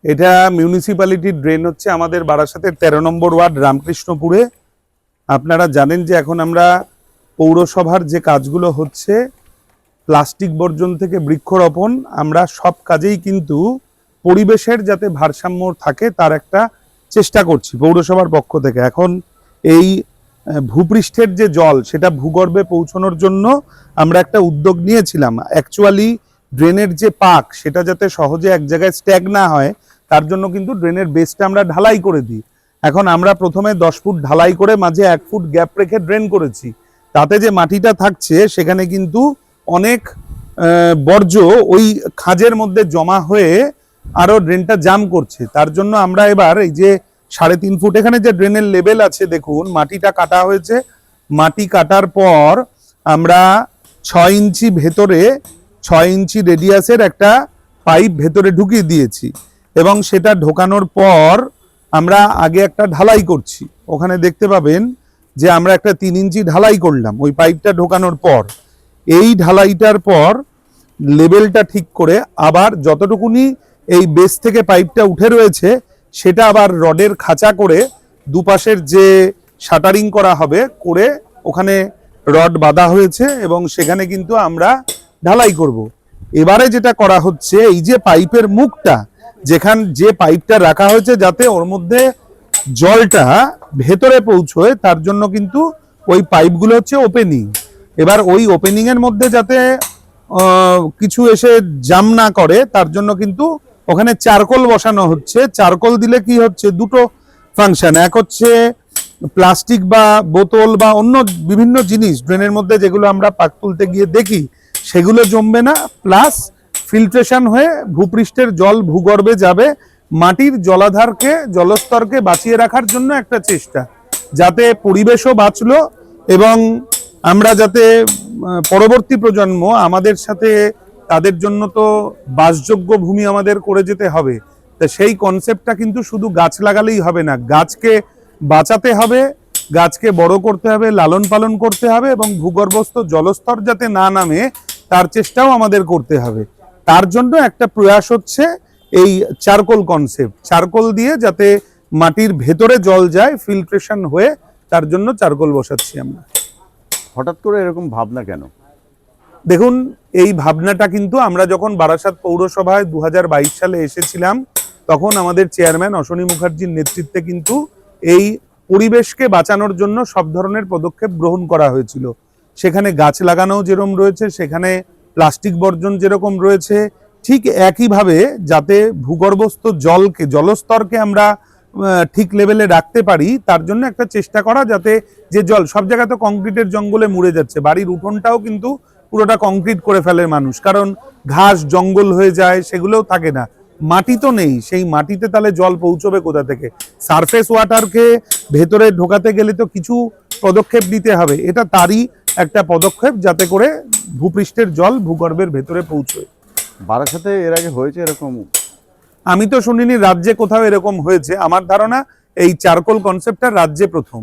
এটা মিউনিসিপ্যালিটির ড্রেন হচ্ছে আমাদের বারাসাতের 13 নম্বর ওয়ার্ড রামকৃষ্ণপুরে। আপনারা জানেন যে এখন আমরা পৌরসভার যে কাজগুলো হচ্ছে, প্লাস্টিক বর্জন থেকে বৃক্ষরোপণ, আমরা সব কাজেই কিন্তু পরিবেশের যাতে ভারসাম্য থাকে তার একটা চেষ্টা করছি পৌরসভার পক্ষ থেকে। এখন এই ভূপৃষ্ঠের যে জল সেটা ভূগর্ভে পৌঁছানোর জন্য আমরা একটা উদ্যোগ নিয়েছিলাম। অ্যাকচুয়ালি ড্রেনের যে পাক সেটা যাতে সহজে এক জায়গায় স্ট্যাগ না হয় তার জন্য কিন্তু ড্রেনের বেসটা আমরা ঢালাই করে দিই। এখন আমরা প্রথমে 10 ফুট ঢালাই করে মাঝে 1 ফুট গ্যাপ রেখে ড্রেন করেছি। তাতে যে মাটিটা থাকছে সেখানে কিন্তু অনেক বর্জ্য ওই খাঁজের মধ্যে জমা হয়ে আরো ড্রেনটা জাম করছে। তার জন্য আমরা এবার এই যে 3.5 ফুট এখানে যে ড্রেনের লেভেল আছে, দেখুন মাটিটা কাটা হয়েছে। মাটি কাটার পর আমরা 6 ইঞ্চি ভেতরে 6 ইঞ্চি রেডিয়াসের একটা পাইপ ভেতরে ঢুকিয়ে দিয়েছি এবং সেটা ঢোকানোর পর আমরা আগে একটা ঢালাই করছি। ওখানে দেখতে পাবেন যে আমরা একটা 3 ইঞ্চি ঢালাই করলাম ওই পাইপটা ঢোকানোর পর। এই ঢালাইটার পর লেভেলটা ঠিক করে আবার যতটুকুনি এই বেস থেকে পাইপটা উঠে রয়েছে সেটা আবার রডের খাঁচা করে দুপাশের যে শাটারিং করা হবে করে ওখানে রড বাঁধা হয়েছে এবং সেখানে কিন্তু আমরা ঢালাই করব। এবারে যেটা করা হচ্ছে, এই যে পাইপের মুখটা যে পাইপটা রাখা হয়েছে যাতে ওর মধ্যে জলটা ভেতরে পৌঁছয়, তার জন্য কিন্তু ওই পাইপগুলো হচ্ছে ওপেনিং। এবার ওই ওপেনিং এর মধ্যে যাতে কিছু এসে জাম না করে তার জন্য কিন্তু ওখানে চারকোল বসানো হচ্ছে। চারকোল দিলে কি হচ্ছে, দুটো ফাংশন। এক হচ্ছে প্লাস্টিক বা বোতল বা অন্য বিভিন্ন জিনিস ড্রেনের মধ্যে যেগুলো আমরা পাক তুলতে গিয়ে দেখি সেগুলো জমবে না, প্লাস ফিল্ট্রেশন হয়ে ভূপৃষ্ঠের জল ভূগর্ভে যাবে। মাটির জলস্তরকে বাঁচিয়ে রাখার জন্য একটা চেষ্টা, যাতে পরিবেশও বাঁচলো এবং আমরা যাতে পরবর্তী প্রজন্ম আমাদের সাথে, তাদের জন্য তো বাসযোগ্য ভূমি আমাদের করে যেতে হবে। তা সেই কনসেপ্টটা কিন্তু শুধু গাছ লাগালেই হবে না, গাছকে বাঁচাতে হবে, গাছকে বড় করতে হবে, লালন পালন করতে হবে এবং ভূগর্ভস্থ জলস্তর যাতে না নামে তার চেষ্টাও আমাদের করতে হবে। তার জন্য একটা প্রয়াস হচ্ছে এই চারকোল কনসেপ্ট। চারকোল দিয়ে যাতে মাটির ভেতরে জল যায় ফিল্ট্রেশন হয়ে, তার জন্য চারকোল বসাচ্ছি আমরা। হঠাৎ করে এরকম ভাবনা কেন? দেখুন, এই ভাবনাটা কিন্তু আমরা যখন বারাসাত পৌরসভায় 2022 সালে এসেছিলাম তখন আমাদের চেয়ারম্যান অশ্বনী মুখার্জির নেতৃত্বে কিন্তু এই পরিবেশকে বাঁচানোর জন্য সব ধরনের পদক্ষেপ গ্রহণ করা হয়েছিল। সেখানে গাছ লাগানো যেরকম রয়েছে, সেখানে প্লাস্টিক বর্জন যেরকম রয়েছে, ঠিক একইভাবে যাতে ভূগর্ভস্থ জলস্তরকে আমরা ঠিক লেভেলে রাখতে পারি তার জন্য একটা চেষ্টা করা, যাতে যে জল সব জায়গায় তো কংক্রিটের জঙ্গলে মুড়ে যাচ্ছে, বাড়ির উঠোনটাও কিন্তু পুরোটা কংক্রিট করে ফেলে মানুষ, কারণ ঘাস জঙ্গল হয়ে যায়, সেগুলোও থাকে না, মাটি তো নেই। সেই মাটিতে তাহলে জল পৌঁছবে কোথা থেকে? সারফেস ওয়াটারকে ভেতরে ঢোকাতে গেলে তো কিছু পদক্ষেপ নিতে হবে, এটা তারই একটা পদক্ষেপ, যাতে করে ভূপৃষ্ঠের জল ভূগর্ভের ভেতরে পৌঁছয়। বারাসাতে এর আগে হয়েছে এরকম? আমি তো শুনিনি রাজ্যে কোথাও এরকম হয়েছে। আমার ধারণা এই চারকোল কনসেপ্টটা রাজ্যে প্রথম।